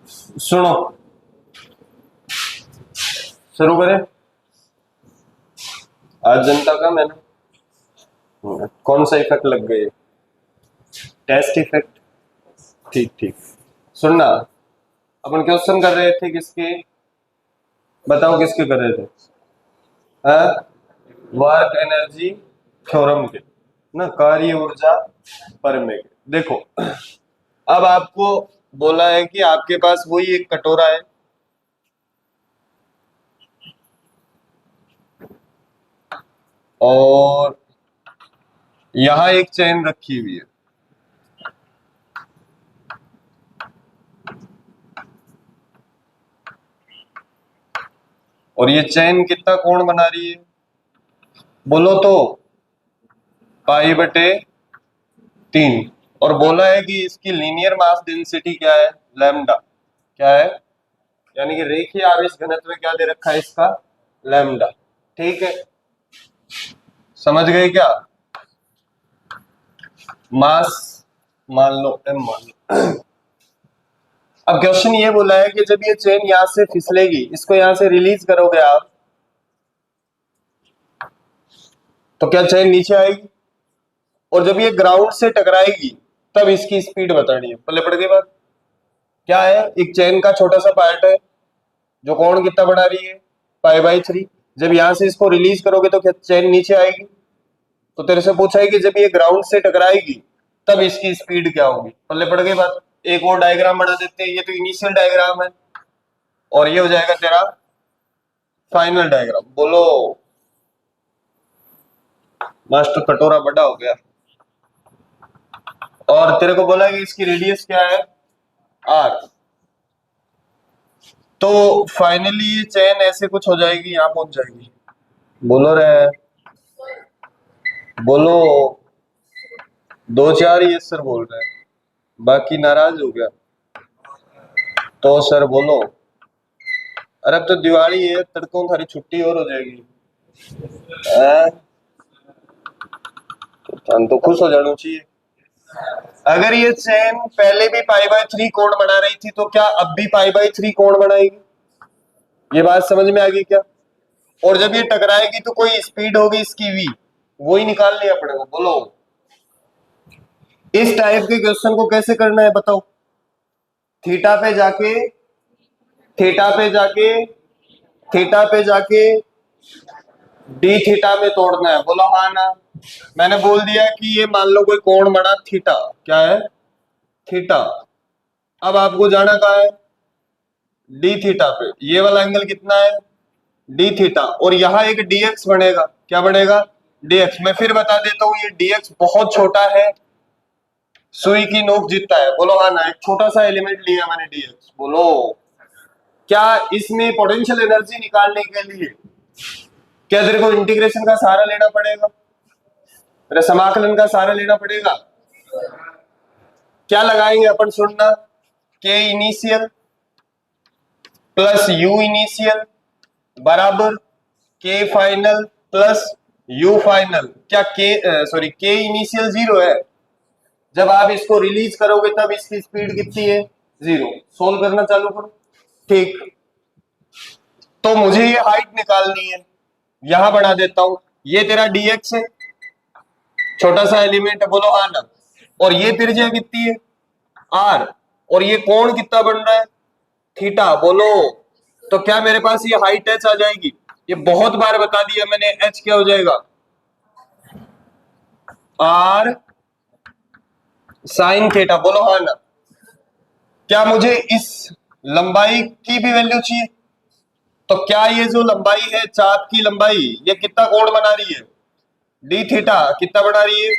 सुनो, शुरू करें। आज जनता का मैंने कौन सा इफेक्ट लग गए? Test effect. ठीक ठीक। सुनना, अपन क्वेश्चन कर रहे थे किसके? बताओ किसके कर रहे थे? वर्क एनर्जी थ्योरम के ना, कार्य ऊर्जा प्रमेय के। देखो, अब आपको बोला है कि आपके पास वही एक कटोरा है, और यहां एक चेन रखी हुई है, और ये चेन कितना कोण बना रही है? बोलो तो। π/3। और बोला है कि इसकी लीनियर मास डेंसिटी क्या है? लैम्डा। क्या है? यानी कि रेखीय आवेश घनत्व क्या दे रखा है इसका? लैम्डा। ठीक है, समझ गए क्या? मास मान लो m मान लो। अब क्वेश्चन ये बोला है कि जब ये चेन यहां से फिसलेगी, इसको यहां से रिलीज करोगे आप, तो क्या चेन नीचे आएगी? और जब ये ग्राउंड से टकराएगी तब इसकी स्पीड बतानी है। पल्ले पड़ गई बात? क्या है? एक चेन का छोटा सा पार्ट है जो कोण कितना बना रही है? π/3। जब यहां से इसको रिलीज करोगे तो क्या चेन नीचे आएगी? तो तेरे से पूछा है कि जब ये ग्राउंड से टकराएगी तब इसकी स्पीड क्या होगी। पल्ले पड़ गई बात? एक और डायग्राम बना देते हैं। ये तो इनिशियल डायग्राम है और ये हो जाएगा तेरा फाइनल डायग्राम। बोलो मास्टर, कटोरा बड़ा हो गया। और तेरे को बोला कि इसकी रेडियस क्या है? आर। तो फाइनली ये चेन ऐसे कुछ हो जाएगी, यहां पहुंच जाएगी। बोलो रे, बोलो। 2-4 ये सर बोल रहे हैं, बाकी नाराज हो गया तो सर बोलो। अरे अब तो दिवाली है, तड़कों थारी छुट्टी और हो जाएगी। तो खुश हो जाना चाहिए। अगर ये चेन पहले भी π/3 कोण बना रही थी तो क्या अब भी π/3 कोण बनाएगी? ये बात समझ में आ गई क्या? और जब ये टकराएगी तो कोई स्पीड होगी इसकी v, वही निकालनी है अपने को। बोलो इस टाइप के क्वेश्चन को कैसे करना है बताओ? थीटा पे जाके, थीटा पे जाके, थीटा पे जाके डी थीटा में तोड़ना है। बोलो हाँ ना? मैंने बोल दिया कि ये मान लो कोई कोण बना थीटा। क्या है? थीटा। अब आपको जाना कहाँ है? डी थीटा पे। ये वाला एंगल कितना है? D theta. और यहां एक dx बनेगा। क्या बनेगा? dx। मैं फिर बता देता हूं, ये dx बहुत छोटा है, सुई की नोक जितना है। बोलो हाँ ना? एक छोटा सा एलिमेंट लिया मैंने dx। बोलो क्या इसमें पोटेंशियल एनर्जी निकालने के लिए क्या तेरे को इंटीग्रेशन का सहारा लेना पड़ेगा? तेरे समाकलन का सहारा लेना पड़ेगा? क्या लगाएंगे अपन? सुनना, के इनिशियल प्लस यू इनिशियल बराबर के फाइनल प्लस यू फाइनल। क्या के इनिशियल 0 है? जब आप इसको रिलीज करोगे तब इसकी स्पीड कितनी है? 0। सोल्व करना चालू करो। ठीक, तो मुझे ये हाइट निकालनी है, यहां बना देता हूं। ये तेरा dx है, छोटा सा एलिमेंट है। बोलो हाँ ना? और ये त्रिज्या कितनी है? r। और ये कोण कितना बन रहा है? थीटा। बोलो तो क्या मेरे पास ये हाइट h आ जाएगी? ये बहुत बार बता दिया मैंने, h क्या हो जाएगा? r sine theta. बोलो हाँ ना? क्या मुझे इस लंबाई की भी वैल्यू चाहिए? तो क्या ये जो लंबाई है, चाप की लंबाई, ये कितना कोण बना रही है? D theta. कितना बना रही है?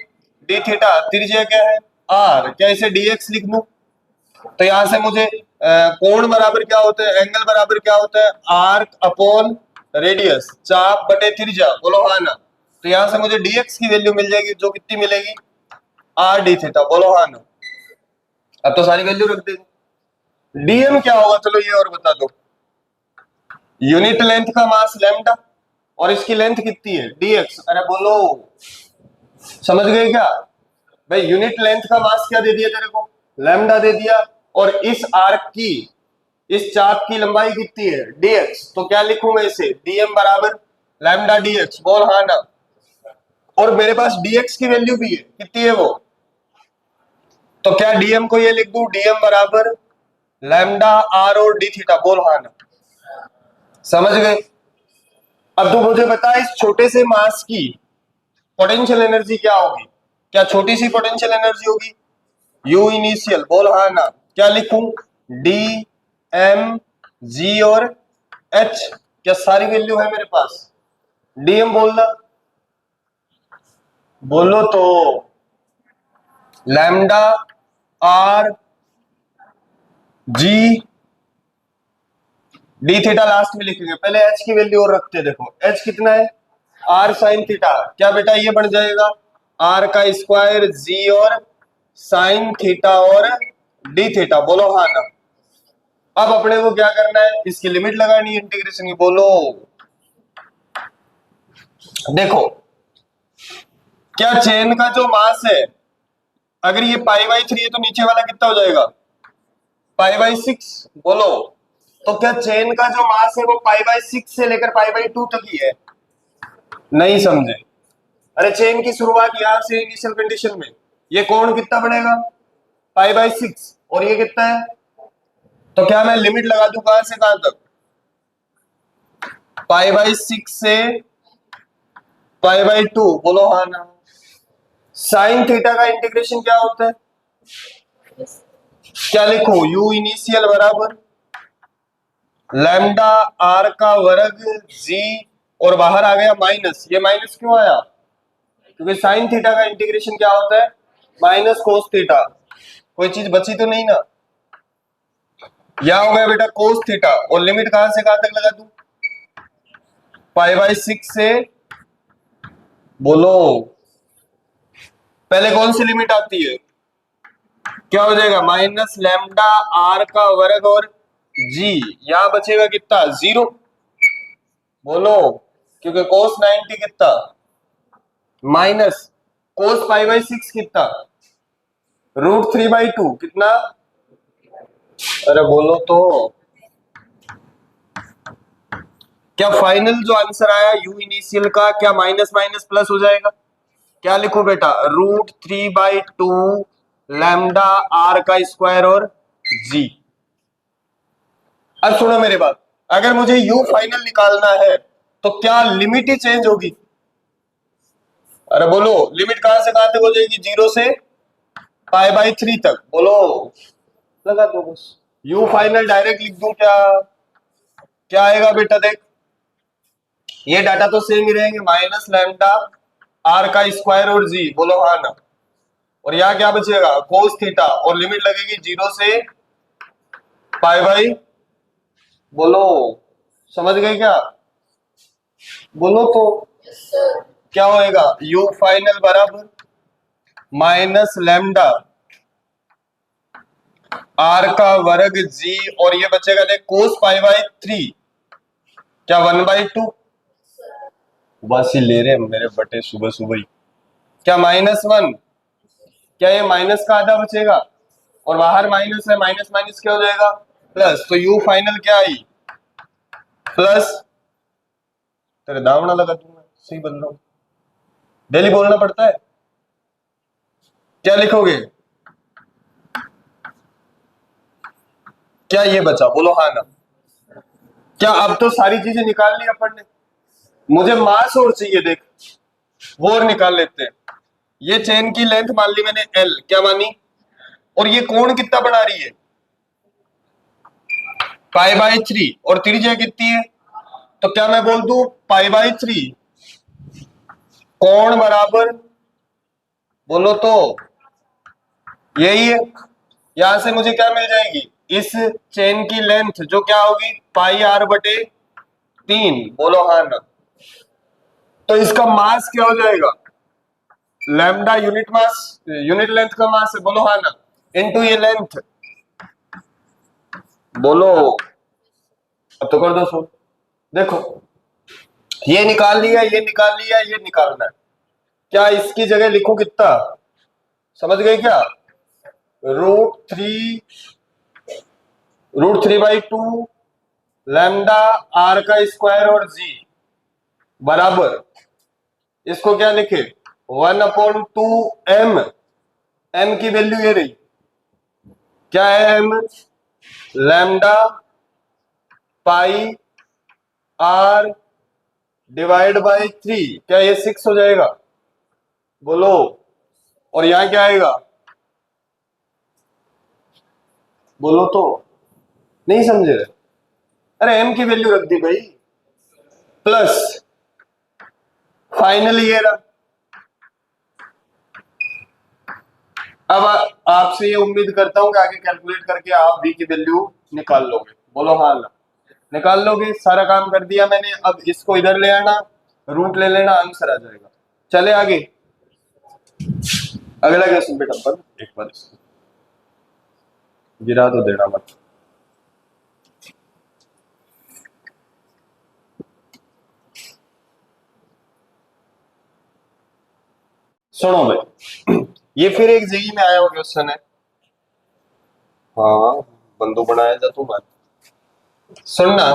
D theta. त्रिज्या क्या है? आर। क्या इसे dx लिख दूं? तो यहां से मुझे कोण बराबर क्या होता है, एंगल बराबर क्या होता है? आर्क अपॉन रेडियस, चाप बटे त्रिज्या। बोलो हाँ ना? तो यहां से मुझे dx की वैल्यू मिल जाएगी, जो कितनी मिलेगी? R D theta. बोलो हाँ ना? अब तो सारी वैल्यू रख देंगे। डीएम क्या होगा? चलो ये और बता दो। यूनिट लेंथ का मास लैम्डा, और इसकी लेंथ कितनी है? dx। अरे बोलो, समझ गए क्या भाई? यूनिट लेंथ का मास क्या दे दिया तेरे को? लैम्डा दे दिया। और इस आर्क की इस चाप की लंबाई कितनी है dx, तो क्या लिखूंगा इसे dm बराबर लैम्डा dx, बोल हाँ ना। और मेरे पास dx की वैल्यू भी है, कितनी है वो, तो क्या dm को ये लिख दूं dm बराबर लैम्डा r और d थीटा, बोल हाँ ना। समझ गए। अब तो मुझे बता इस छोटे से मास की पोटेंशियल एनर्जी क्या होगी, क्या छोटी सी पोटेंशियल एनर्जी होगी, यू इनिशियल, बोल हाँ ना। क्या लिखूं डी एम जी और एच, क्या सारी वैल्यू है मेरे पास, डीएम बोलना, बोलो तो lambda R G D theta last में लिखेंगे, पहले एच की वैल्यू और रखते हैं। देखो एच कितना है आर साइन थीटा, क्या बेटा ये बन जाएगा आर का स्क्वायर जी और साइन थीटा और डी थीटा, बोलो हाँ ना। अब अपने को क्या करना है, इसकी लिमिट लगानी है इंटीग्रेशन की, बोलो। देखो क्या चेन का जो मास है, अगर ये पाई बाई 3 है तो नीचे वाला कितना हो जाएगा पाई बाई 6, बोलो। तो क्या चेन का जो मास है वो पाई बाई 6 से लेकर पाई बाई 2 तक ही है, नहीं समझे। अरे चेन की शुरुआत यहां से इनिशियल कंडीशन में, ये कोण कितना बनेगा पाई बाई 6 और ये कितना है, तो क्या मैं लिमिट लगा दूं कहां से कहां तक, पाई बाई 6 से पाई बाई 2, बोलो हाँ ना। साइन थीटा का इंटीग्रेशन क्या होता है, क्या लिखूं यू इनिशियल बराबर लैम्डा आर का वर्ग जी, और बाहर आ गया माइनस, ये माइनस क्यों आया, क्योंकि साइन थीटा का इंटीग्रेशन क्या होता है माइनस कोस थीटा, कोई चीज बची तो नहीं ना, यह हो गया बेटा कोस थीटा, और लिमिट कहां से कहां तक लगा दूं पाई बाई 6 से, बोलो पहले कौन सी लिमिट आती है, क्या हो जाएगा माइनस लैम्डा आर का वर्ग और जी, यहां बचेगा कितना 0, बोलो क्योंकि कोस 90 कितना माइनस कोस पाई बाई 6 कितना √3/2 कितना, अरे बोलो तो। क्या फाइनल जो आंसर आया यू इनिशियल का क्या माइनस माइनस प्लस हो जाएगा, क्या लिखो बेटा √3/2 लैम्डा आर का स्क्वायर और जी। अब सुनो मेरी बात, अगर मुझे यू फाइनल निकालना है तो क्या लिमिट ही चेंज होगी, अरे बोलो लिमिट कहां से कहां तक हो जाएगी 0 से पाई बाई 3 तक, बोलो लगा दो बस, यू फाइनल डायरेक्ट लिख दूं क्या, क्या आएगा बेटा देख, ये डाटा तो सेम ही रहेंगे माइनस लैम्डा आर का स्क्वायर और जी, बोलो हाँ ना। और यहाँ क्या बचेगा कोस थीटा, और लिमिट लगेगी 0 से पाई बाई, बोलो समझ गए क्या, बोलो तो क्या होएगा यू फाइनल बराबर माइनस लैम्डा आर का वर्ग जी, और ये बचेगा देख कोस पाई बाई 3, क्या 1/2, बस ही ले रहे मेरे बटे सुबह सुबह ही, क्या -1, क्या ये माइनस का आधा बचेगा, और बाहर माइनस है, माइनस माइनस क्या हो जाएगा प्लस, तो यू फाइनल क्या आई प्लस, तेरे दावना लगा दूंगा, सही बोल रहा हूं, डेली बोलना पड़ता है। क्या लिखोगे, क्या ये बचा, बोलो हाँ ना। क्या अब तो सारी चीजें निकाल ली अपन ने, मुझे मास और चाहिए देख, वो और निकाल लेते हैं। ये चेन की लेंथ मान ली मैंने एल, क्या मानी, और ये कोण कितना बना रही है पाई बाई 3, और त्रिज्या कितनी है, तो क्या मैं बोल दूं पाई बाई 3 कोण बराबर, बोलो तो यही है, यहां से मुझे क्या मिल जाएगी इस चेन की लेंथ जो क्या होगी पाई आर बटे 3, बोलो हाँ ना। तो इसका मास क्या हो जाएगा lambda unit mass, unit length का मास है, बोलो हाँ ना, इनटू ये लेंथ, बोलो अब तो कर दो सो। देखो ये निकाल लिया, ये निकाल लिया, ये निकालना है, क्या इसकी जगह लिखूं कितना, समझ गए क्या √3 √3/2 लैम्डा आर का स्क्वायर और जी बराबर, इसको क्या लिखे 1/2 एम की वैल्यू ये रही, क्या है M, lambda pi R divide by 3, क्या ये 6 हो जाएगा, बोलो। और यहां क्या आएगा, बोलो तो, नहीं समझे, अरे एम की वैल्यू रख दी भाई, प्लस फाइनल ये रहा। अब आपसे ये उम्मीद करता हूं कि आगे कैलकुलेट करके आप v की वैल्यू निकाल लोगे, बोलो हाँ ना, निकाल लोगे। सारा काम कर दिया मैंने, अब इसको इधर ले आना, रूट ले लेना, आंसर आ जाएगा। चले आगे, अगला क्वेश्चन बेटा पर एक बार इसको गिरा तो देना मत। सुनो भाई, ये फिर एक जेई में आया हुआ क्वेश्चन है। हाँ, बंदू बनाया जा तू मत सुनना,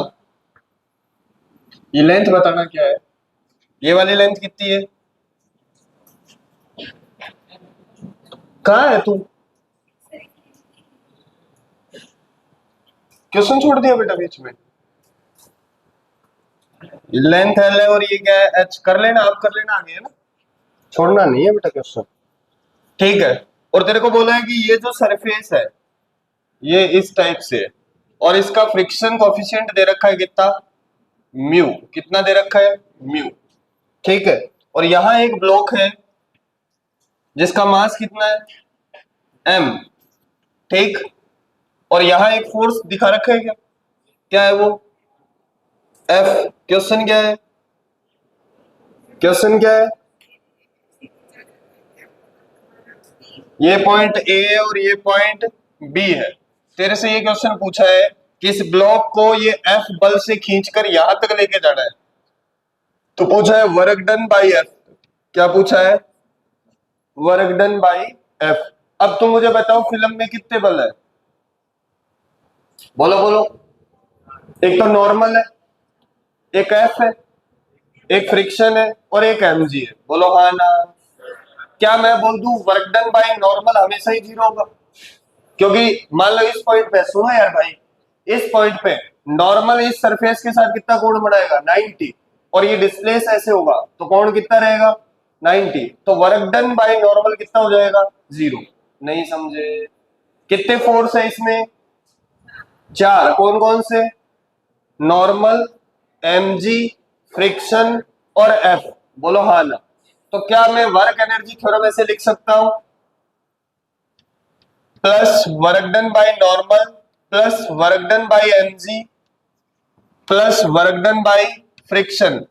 ये लेंथ बताना क्या है, ये वाली लेंथ कितनी है, कहाँ है तू, क्वेश्चन छोड़ दिया बेटा बीच में। लेंथ एल है और ये क्या है एच, कर लेना आप, कर लेना आगे, है ना, छोड़ना नहीं है बेटा क्वेश्चन, ठीक है। और तेरे को बोला है कि ये जो सरफेस है ये इस टाइप से है और इसका फ्रिक्शन कोफिशिएंट दे रखा है कितना, म्यू, कितना दे रखा है, म्यू, ठीक है। और यहां एक ब्लॉक है जिसका मास कितना है, एम, ठीक। और यहां एक फोर्स दिखा रखा है, क्या क्या है वो, एफ। क्वेश्चन क्या है, क्वेश्चन क्या है, ये पॉइंट ए और ये पॉइंट बी है। तेरे से ये क्वेश्चन पूछा है कि इस ब्लॉक को ये एफ बल से खींचकर यहां तक लेके जाना है, तो पूछा है वर्क डन बाई एफ, क्या पूछा है, वर्क डन बाई एफ। अब तुम मुझे बताओ फिल्म में कितने बल है, बोलो बोलो, एक तो नॉर्मल है, एक एफ है, एक फ्रिक्शन है और एक एमजी है, बोलो हाँ ना। क्या मैं बोल दूं वर्क डन बाई नॉर्मल हमेशा ही 0 होगा, क्योंकि मान लो इस पॉइंट पे, सुनो यार भाई, इस पॉइंट पे नॉर्मल इस सरफेस के साथ कितना कोण बनाएगा 90, और ये डिस्प्लेस ऐसे होगा तो कोण कितना रहेगा 90, तो वर्क डन बाय नॉर्मल कितना हो जाएगा 0। नहीं समझे, कितने फोर्स है इसमें, 4, कौन कौन से, नॉर्मल, एमजी, फ्रिक्शन और एफ, बोलो हाँ ना। तो क्या मैं वर्क एनर्जी थ्योरम ऐसे लिख सकता हूं, plus work done by normal plus work done bye MG plus work done by friction,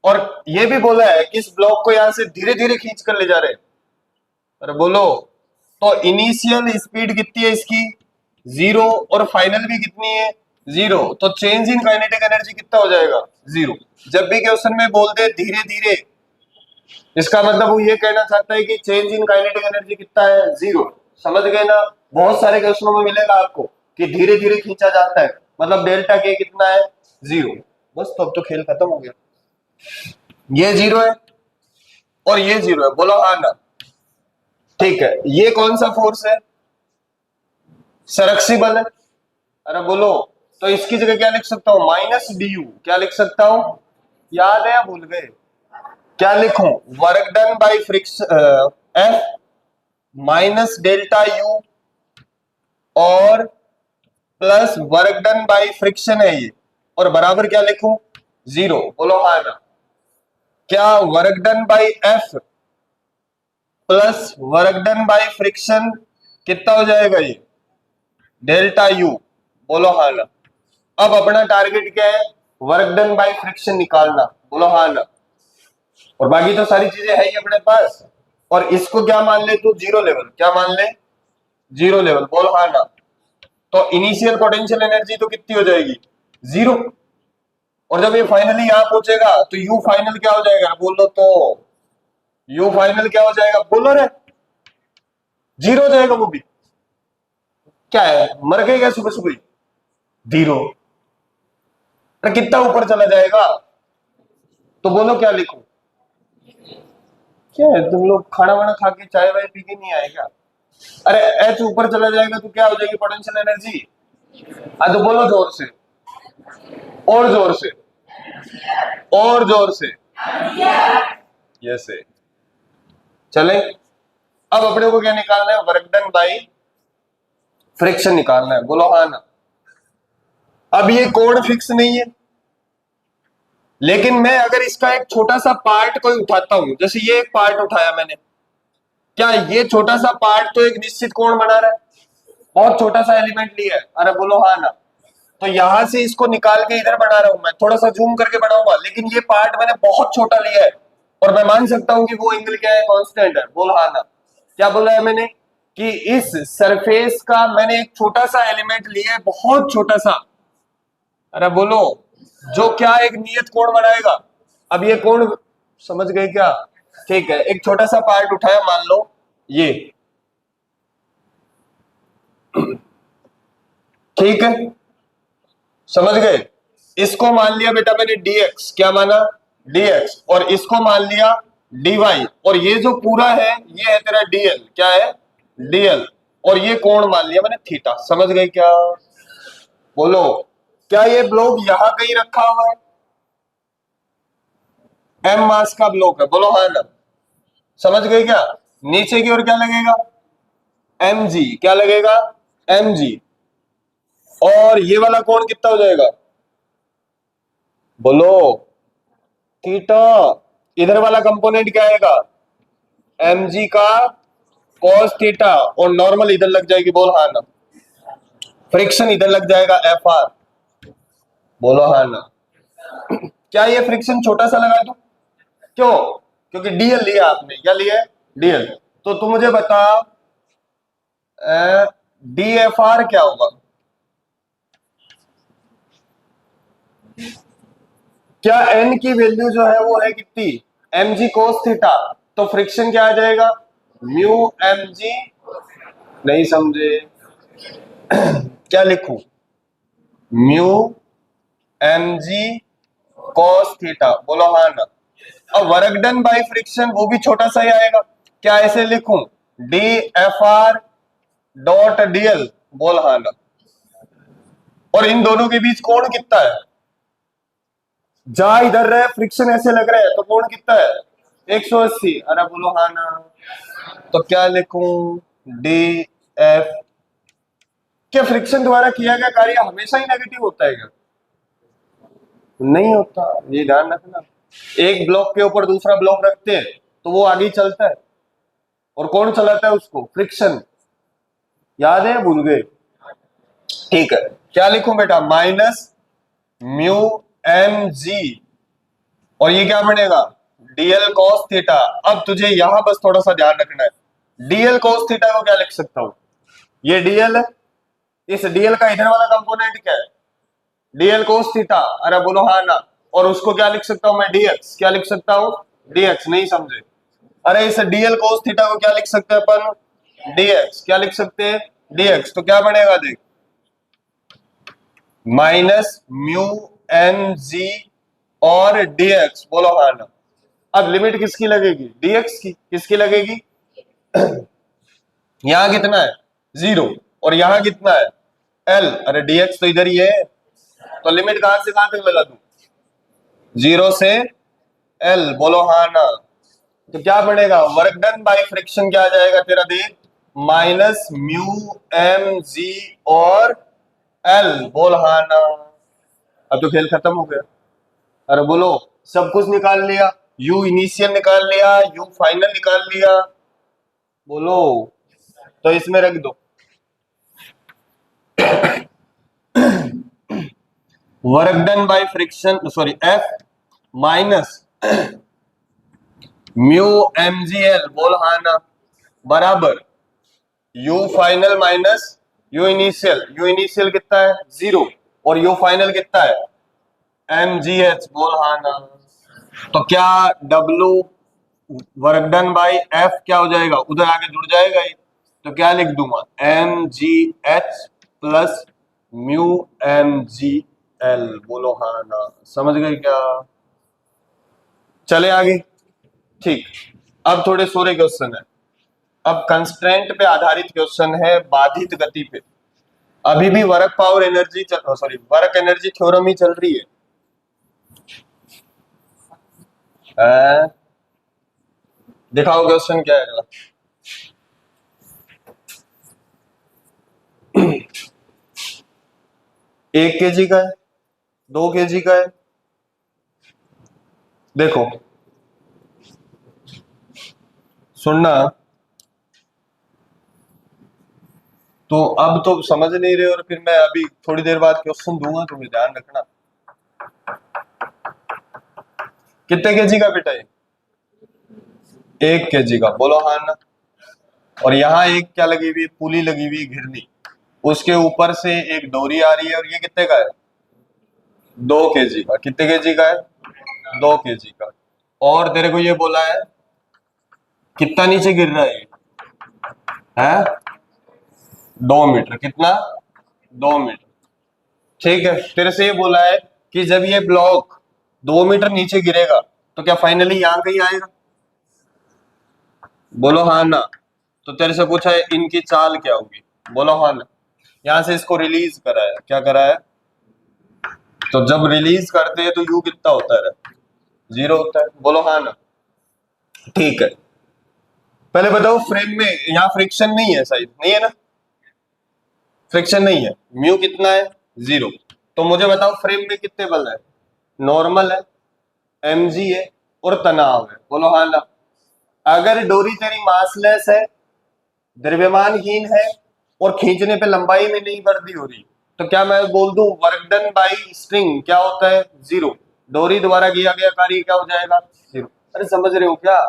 और ये भी बोला है कि इस ब्लॉक को यहां से धीरे धीरे खींच कर ले जा रहे हैं, अरे बोलो। तो इनिशियल स्पीड कितनी है इसकी 0 और फाइनल भी कितनी है 0, तो चेंज इन काइनेटिक एनर्जी कितना हो जाएगा 0। जब भी क्वेश्चन में बोल दे धीरे धीरे, इसका मतलब वो ये कहना चाहता है कि चेंज इन काइनेटिक एनर्जी कितना है 0, समझ गए ना। बहुत सारे क्वेश्चनों में मिलेगा आपको कि धीरे धीरे खींचा जाता है, मतलब डेल्टा के कितना है 0, बस तो अब तो खेल खत्म हो गया। ये 0 है और ये 0 है, बोलो हाँ ना, ठीक है। ये कौन सा फोर्स है, सरक्सिबल है, अरे बोलो। तो इसकी जगह क्या लिख सकता हूं, माइनस डी, क्या लिख सकता हूं, याद है या भूल गए, क्या लिखूं, work done by friction F minus delta U और plus work done by friction है ये, और बराबर क्या लिखूं 0, बोलो हाँ ना। क्या work done bye F plus work done by friction कितना हो जाएगा ये डेल्टा यू, बोलो हाँ ना। अब अपना टारगेट क्या है, वर्क डन बाय फ्रिक्शन निकालना, बोलो हाँ ना। और बाकी तो सारी चीजें है ही अपने पास, और इसको क्या मान ले तू 0 लेवल, क्या मान ले 0 लेवल, बोल हाँ ना। तो इनिशियल पोटेंशियल एनर्जी तो कितनी हो जाएगी 0, और जब ये फाइनली यहां पहुंचेगा तो यू फाइनल क्या हो जाएगा, बोलो तो, यू फाइनल क्या हो जाएगा, बोलो रे 0 हो जाएगा वो भी, क्या है मर गए क्या सुबह सुबह, 0। कितना ऊपर चला जाएगा? तो बोलो क्या लिखूं? क्या है तुम लोग खाना वाना खा के चाय वाय पी के नहीं आए क्या? अरे एच ऊपर चला जाएगा तो क्या हो जाएगी पोटेंशियल एनर्जी? तो बोलो जोर से, और जोर से, और जोर से। यस है। चले, अब अपने को क्या निकालना है? वर्क डन बाई फ्रिक्शन निकालना है। बोलो हाँ ना। अब ये कोण फिक्स नहीं है, लेकिन मैं अगर इसका एक छोटा सा पार्ट कोई उठाता हूं, जैसे ये एक पार्ट उठाया मैंने, क्या ये छोटा सा पार्ट तो एक निश्चित कोण बना रहा है? बहुत छोटा सा एलिमेंट लिया है। अरे बोलो हाँ ना। तो यहां से इसको निकाल के इधर बना रहा हूं मैं, थोड़ा सा जूम करके बनाऊंगा, लेकिन ये पार्ट मैंने बहुत छोटा लिया है और मैं मान सकता हूं कि वो एंगल क्या है? कांस्टेंट है। बोलो हाँ ना। क्या बोला है मैंने? कि इस सरफेस का मैंने एक छोटा सा एलिमेंट लिया है, बहुत छोटा सा। अरे बोलो, जो क्या एक नियत कोण बनाएगा। अब ये कोण समझ गए क्या? ठीक है, एक छोटा सा पार्ट उठाया, मान लो ये, ठीक है, समझ गए? इसको मान लिया बेटा मैंने dx, क्या माना? dx, और इसको मान लिया dy, और ये जो पूरा है ये है तेरा dl, क्या है? dl, और ये कोण मान लिया मैंने थीटा। समझ गए क्या? बोलो, क्या ये ब्लॉक यहां कहीं रखा हुआ है? m मास का ब्लॉक है। बोलो हाँ ना। समझ गए क्या? नीचे की ओर क्या लगेगा? mg, क्या लगेगा? mg, और ये वाला कोण कितना हो जाएगा? बोलो थीटा। इधर वाला कंपोनेंट क्या आएगा? mg का cos थीटा, और नॉर्मल इधर लग जाएगी। बोल हाँ ना। फ्रिक्शन इधर लग जाएगा fr। बोलो हाँ ना। क्या ये फ्रिक्शन छोटा सा लगा दूं? क्यों? क्योंकि dl लिया आपने। क्या लिया है? dl। तो तू मुझे बता, dfr क्या होगा? क्या n की वैल्यू जो है वो है कितनी? mg cos theta. तो फ्रिक्शन क्या आ जाएगा? Mu mg। नहीं समझे? क्या लिखूं? Mu mg cos theta. बोलो हाँ ना। अब वर्क डन बाय फ्रिक्शन वो भी छोटा सा ही आएगा। क्या ऐसे लिखूं? D F R dot DL. बोल हाँ ना। और इन दोनों के बीच कोण कितना है? जा इधर रहे, फ्रिक्शन ऐसे लग रहा है, तो कोण कितना है? 180। अरे बोलो हाँ ना। तो क्या लिखूं? D F. क्या फ्रिक्शन द्वारा किया गया कार्य हमेशा ही नेगेटिव होता है क्या? नहीं होता, ये ध्यान रखना। एक ब्लॉक के ऊपर दूसरा ब्लॉक रखते हैं तो वो आगे चलता है, और कौन चलाता है उसको? फ्रिक्शन। याद है? भूल गए? ठीक है, क्या लिखूं बेटा? माइनस म्यू एम जी, और ये क्या बनेगा? DL cos theta. अब तुझे यहां बस थोड़ा सा ध्यान रखना है। डीएल कॉस थीटा को क्या लिख सकता हूं? ये डीएल है, इस डीएल का इधर वाला कंपोनेंट क्या है? DL cos theta. अरे बोलो हाँ ना। और उसको क्या लिख सकता हूं मैं? डीएक्स। क्या लिख सकता हूं? डीएक्स। नहीं समझे? अरे इस डीएल कोस थीटा को क्या लिख सकते हैं अपन? डीएक्स। क्या लिख सकते हैं? डीएक्स। तो क्या बनेगा देख, माइनस म्यू एन जी और डीएक्स। बोलो हाँ ना। अब लिमिट किसकी लगेगी? डीएक्स की। किसकी लगेगी? यहां कितना है? 0, और यहां कितना है? एल। अरे डीएक्स तो इधर ही है, तो लिमिट कहां से कहां तक लगा दूं? 0 से एल। बोलो हाँ ना। तो क्या बनेगा? वर्क डन बाय फ्रिक्शन क्या आ जाएगा तेरा? देख, माइनस म्यू एम जी और एल। बोल हाँ ना। अब तो खेल खत्म हो गया। अरे बोलो, सब कुछ निकाल लिया, यू इनिशियल निकाल लिया, यू फाइनल निकाल लिया। बोलो, तो इसमें रख दो work done by friction, sorry F minus mu m g l. बोल हाँ ना। बराबर u final minus u initial. U initial कितना है? 0, और यू फाइनल कितना है? M g h. बोल हाँ ना। तो क्या W work done by F क्या हो जाएगा? उधर आगे जुड़ जाएगा ये, तो क्या लिख दूंगा? M g h plus mu m g l. बोलो हाँ ना, समझ गए क्या? चले आगे। ठीक, अब थोड़े सोरे क्वेश्चन है। अब कंस्ट्रेंट पे आधारित क्वेश्चन है, बाधित गति पे। अभी भी work power energy sorry work energy theorem ही चल रही है। दिखाओ क्वेश्चन क्या है अगला। 1 kg का है, 2 kg का है। देखो सुनना, तो अब तो समझ नहीं रहे, और फिर मैं अभी थोड़ी देर बाद क्वेश्चन दूंगा, तुम्हें ध्यान रखना। कितने केजी का बेटा है? 1 kg का। बोलो हाँ ना। और यहाँ एक क्या लगी हुई, पुली लगी हुई, घिरनी, उसके ऊपर से एक डोरी आ रही है, और ये कितने का है? 2 kg का। कितने केजी का है? 2 kg का। और तेरे को ये बोला है कितना नीचे गिर रहा है ये? है 2 मीटर। कितना? 2 मीटर। ठीक है, तेरे से ये बोला है कि जब ये ब्लॉक 2 मीटर नीचे गिरेगा तो क्या फाइनली यहां कहीं आएगा? बोलो हाँ ना। तो तेरे से पूछा है इनकी चाल क्या होगी? बोलो हाँ ना। यहां से इसको रिलीज करा है, क्या करा है? तो जब रिलीज करते हैं तो यू कितना होता है? 0 होता है। बोलो हाँ ना। ठीक है, पहले बताओ फ्रेम में यहाँ फ्रिक्शन नहीं है, शायद नहीं है ना? फ्रिक्शन नहीं है, म्यू कितना है? 0। तो मुझे बताओ फ्रेम में कितने बल है? नॉर्मल है, mg है, और तनाव है। बोलो हाँ ना। अगर डोरी तेरी मासलेस है, द्रव्यमानहीन है, और खींचने पे लंबाई में नहीं वृद्धि हो रही, तो क्या मैं बोल दूं वर्क डन बाई स्ट्रिंग क्या होता है? 0। डोरी द्वारा किया गया कार्य क्या हो जाएगा? 0। अरे समझ रहे हो क्या?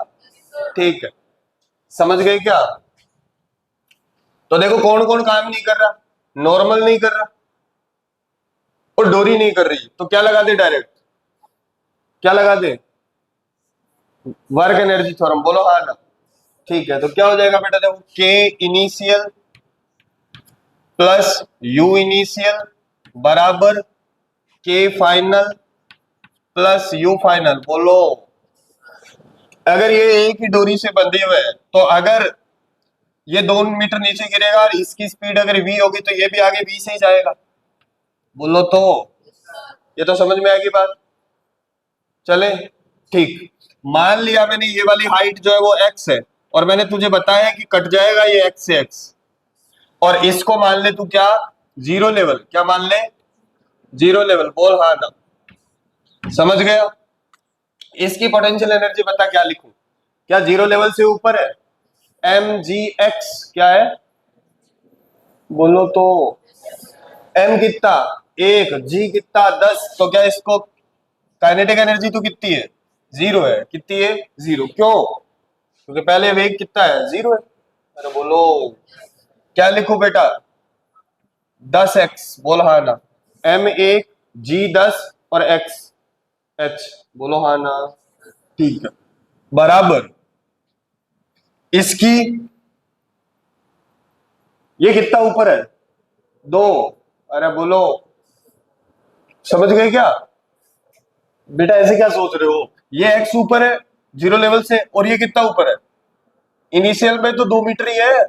ठीक है, समझ गए क्या? तो देखो कौन कौन काम नहीं कर रहा? नॉर्मल नहीं कर रहा, और डोरी नहीं कर रही, तो क्या लगा दे डायरेक्ट? क्या लगा दे? Work energy theorem. बोलो हाँ ना। ठीक है, तो क्या हो जाएगा बेटा? देखो के इनिशियल प्लस यू इनिशियल बराबर के फाइनल प्लस यू फाइनल। बोलो, अगर ये एक ही डोरी से बंधे हुए हैं, तो अगर ये 2 मीटर नीचे गिरेगा और इसकी स्पीड अगर v होगी, तो ये भी आगे v से ही जाएगा। बोलो तो, ये तो समझ में आएगी बात। चले, ठीक। मान लिया मैंने ये वाली हाइट जो है वो x है, और मैंने तुझे बताया कि कट जाएगा ये x से x, और इसको मान ले तू क्या? 0 लेवल। क्या मान ले? 0 लेवल। बोल हाँ ना। समझ गया? इसकी पोटेंशियल एनर्जी बता, क्या लिखूं? क्या 0 लेवल से ऊपर है? mgx क्या है? बोलो तो। m कितना? 1, g कितना? 10। तो क्या इसको काइनेटिक एनर्जी तो कितनी है? 0 है। कितनी है? 0। क्यों? क्योंकि पहले वेग कितना है? 0 है। अरे बोलो, क्या लिखूं बेटा? 10x। बोल हाँ ना। m1, g10 और x h। बोलो हाँ ना। ठीक है, बराबर इसकी, ये कितना ऊपर है? 2। अरे बोलो, समझ गए क्या? बेटा ऐसे क्या सोच रहे हो? ये x ऊपर है 0 लेवल से, और ये कितना ऊपर है? इनिशियल में तो 2 मीटर ही है,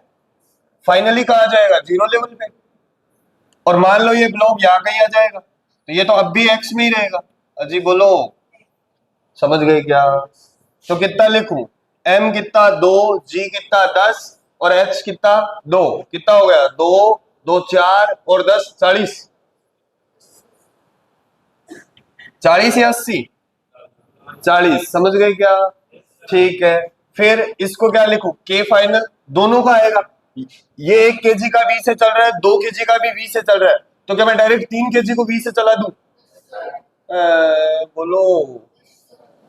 फाइनली कहा जाएगा 0 लेवल पे। और मान लो ये ब्लॉक यहाँ कहीं आ जाएगा, तो ये तो अब भी x में ही रहेगा। अजी बोलो, समझ गए क्या? तो कितना लिखूं? m कितना? 2, g कितना? 10 और h कितना? 2। कितना हो गया? 2 2 4 और 10 40। 40 या 80? 40। समझ गए क्या? ठीक है, फिर इसको क्या लिखूं? के फाइनल। दोनों का आएगा, ये 1 kg का v से चल रहा है, 2 kg का भी v से चल रहा है, तो क्या मैं डायरेक्ट 3 kg को v से चला दूं? बोलो,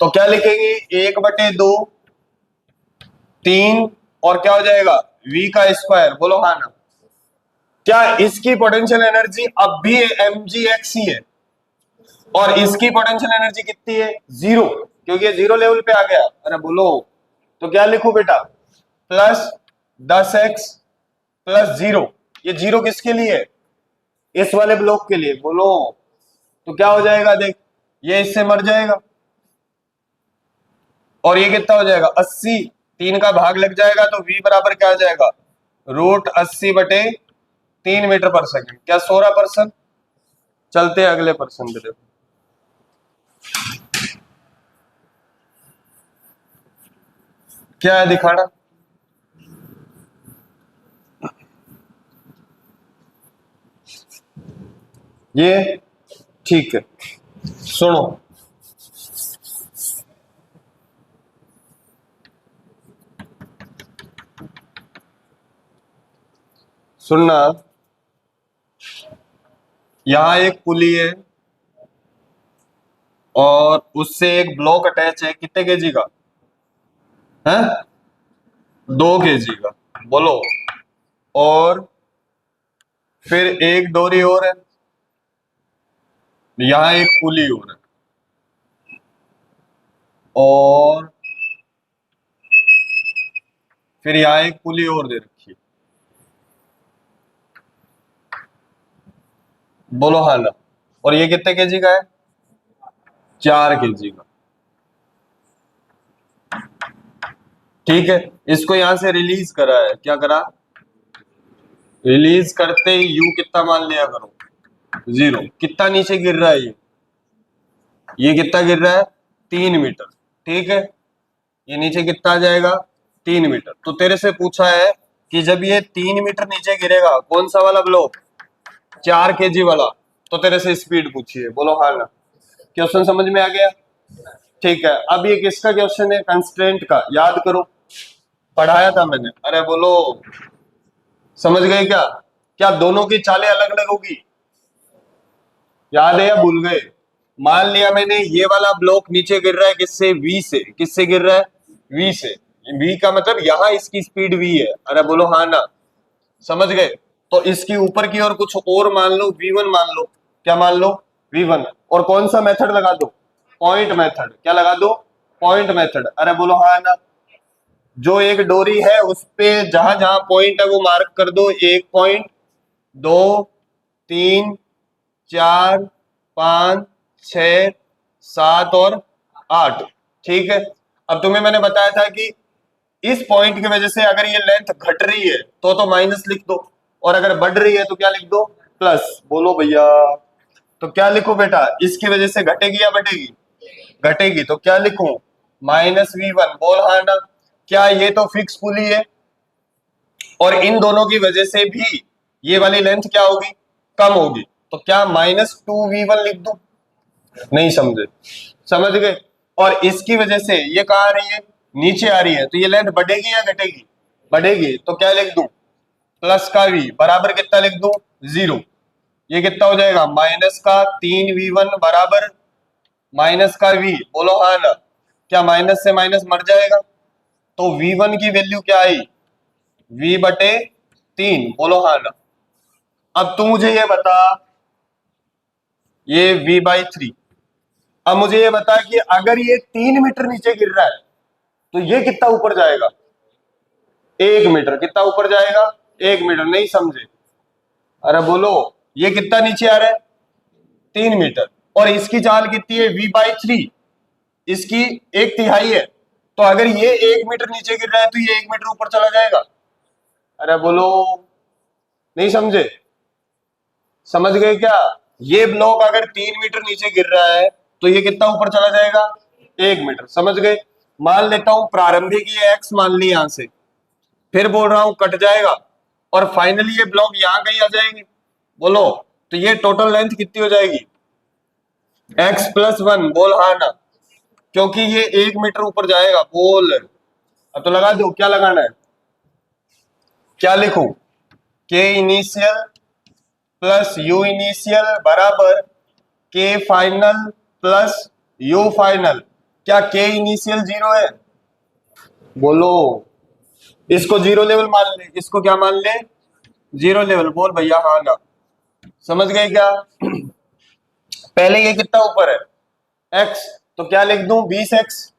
तो क्या लिखेंगे? 1/2 3, और क्या हो जाएगा? v का स्क्वायर। बोलो हाँ ना। क्या इसकी पोटेंशियल एनर्जी अब भी mgx ही है, और इसकी पोटेंशियल एनर्जी कितनी है? 0, क्योंकि ये 0 लेवल पे आ गया। अरे बोलो, तो क्या लिखूं बेटा? Plus 10x plus 0। ये 0 किसके लिए है? इस वाले ब्लॉक के लिए बोलो, तो क्या हो जाएगा देख, ये इससे मर जाएगा और ये कितना हो जाएगा 80, 3 का भाग लग जाएगा तो v बराबर क्या आ जाएगा √80/3 मीटर पर सेकंड। क्या 16%। चलते हैं अगले प्रश्न पे। देखो क्या है दिखाना, ये ठीक है, सुनो सुनना, यहां एक पुली है और उससे एक ब्लॉक अटैच है, कितने केजी का है, 2 केजी का, बोलो। और फिर एक डोरी और है, यहां एक पुली और है, और फिर यहां एक पुली और दे रखी है, बोलो हाँ ना। और ये कितने केजी का है, 4 केजी का। ठीक है, इसको यहां से रिलीज करा है, क्या करा, रिलीज करते ही यू कितना मान लिया करो 0। कितना नीचे गिर रहा है ये कितना गिर रहा है 3 मीटर। ठीक है, ये नीचे कितना आ जाएगा 3 मीटर। तो तेरे से पूछा है कि जब ये 3 मीटर नीचे गिरेगा, कौन सा वाला ब्लॉक, 4 केजी वाला, तो तेरे से स्पीड पूछी है, बोलो हाँ ना। क्वेश्चन समझ में आ गया। ठीक है, अब ये किसका क्वेश्चन है, कंस्ट्रेंट का, याद करो पढ़ाया था मैंने। अरे बोलो, समझ गए क्या, क्या दोनों की चालें अलग अलग होगी, याद है या भूल गए। मान लिया मैंने ये वाला ब्लॉक नीचे गिर रहा है किससे, v से, किससे गिर रहा है v से, v का मतलब यहां इसकी स्पीड v है, अरे बोलो हाँ ना, समझ गए। तो इसकी ऊपर की और कुछ और मान लो, v1 मान लो, क्या मान लो v1। और कौन सा मेथड लगा दो, पॉइंट मेथड, क्या लगा दो पॉइंट मेथड, अरे बोलो हाँ ना। जो एक डोरी है उस पे जहां जहां पॉइंट है वो मार्क कर दो, 1 पॉइंट, 2, 3, 4, 5, 6, 7 और 8। ठीक है, अब तुम्हें मैंने बताया था कि इस पॉइंट की वजह से अगर ये लेंथ घट रही है तो माइनस लिख दो, और अगर बढ़ रही है तो क्या लिख दो, प्लस। बोलो भैया, तो क्या लिखो बेटा, इसकी वजह से घटेगी या बढ़ेगी, घटेगी, तो क्या लिखूं -v1, बोल हाँ ना। क्या ये तो फिक्स पुली है, और इन दोनों की वजह से भी ये वाली लेंथ क्या होगी, कम होगी, तो क्या -2v1 लिख दूं, नहीं समझे, समझ गए। और इसकी वजह से ये कहाँ आ रही है, नीचे आ रही है, तो ये लेंथ बढ़ेगी या घटेगी, बढ़ेगी, तो क्या लिख दूं, प्लस का v बराबर कितना लिख दूं 0। ये कितना हो जाएगा -3v1 बराबर माइनस का v, बोलो हाँ ना। क्या माइनस से माइनस मर जाएगा, तो v1 की वैल्यू क्या आई v/3, बोलो हाँ ना। अब तू मुझे ये बता, ये v/3, अब मुझे ये बता कि अगर ये 3 मीटर नीचे गिर रहा है तो ये कितना ऊपर जाएगा, 1 मीटर, कितना ऊपर जाएगा 1 मीटर, नहीं समझे, अरे बोलो, ये कितना नीचे आ रहा है 3 मीटर, और इसकी चाल कितनी है v/3, इसकी 1/3 है, तो अगर ये 1 मीटर नीचे गिर रहा है तो ये 1 मीटर ऊपर चला जाएगा, अरे बोलो, नहीं समझे, समझ गए क्या। ये ब्लॉक अगर 3 मीटर नीचे गिर रहा है तो ये कितना ऊपर चला जाएगा 1 मीटर, समझ गए। मान लेता हूं प्रारंभिक ये x मान ली, यहां से फिर बोल रहा हूं कट जाएगा, और फाइनली ये ब्लॉक यहां कहीं आ जाएंगे, बोलो, तो ये टोटल लेंथ कितनी हो जाएगी x+1, बोल हाँ ना, क्योंकि ये 1 मीटर ऊपर जाएगा, बोल। अब तो लगा दो, क्या लगाना है, क्या लिखूं, k initial plus you initial बराबर के फाइनल प्लस यू फाइनल। क्या के इनिशियल 0 है, बोलो, इसको 0 लेवल मान ले, इसको क्या मान ले 0 लेवल, बोल भैया हाँ ना, समझ गए क्या। पहले ये कितना ऊपर है x, तो क्या लिख दूं 20x,